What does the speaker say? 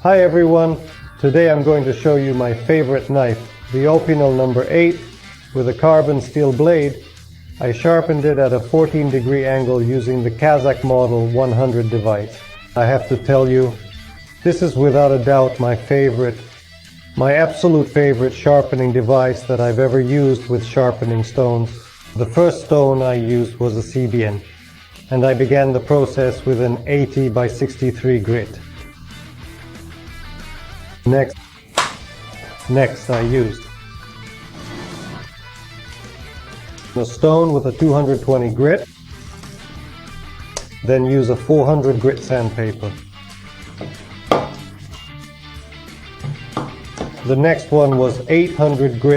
Hi everyone, today I'm going to show you my favorite knife, the Opinel number 8 with a carbon steel blade. I sharpened it at a 14-degree angle using the Kazak model 100 device. I have to tell you, this is without a doubt my absolute favorite sharpening device that I've ever used with sharpening stones. The first stone I used was a CBN, and I began the process with an 80 by 63 grit. Next I used a stone with a 220 grit, then use a 400 grit sandpaper. The next one was 800 grit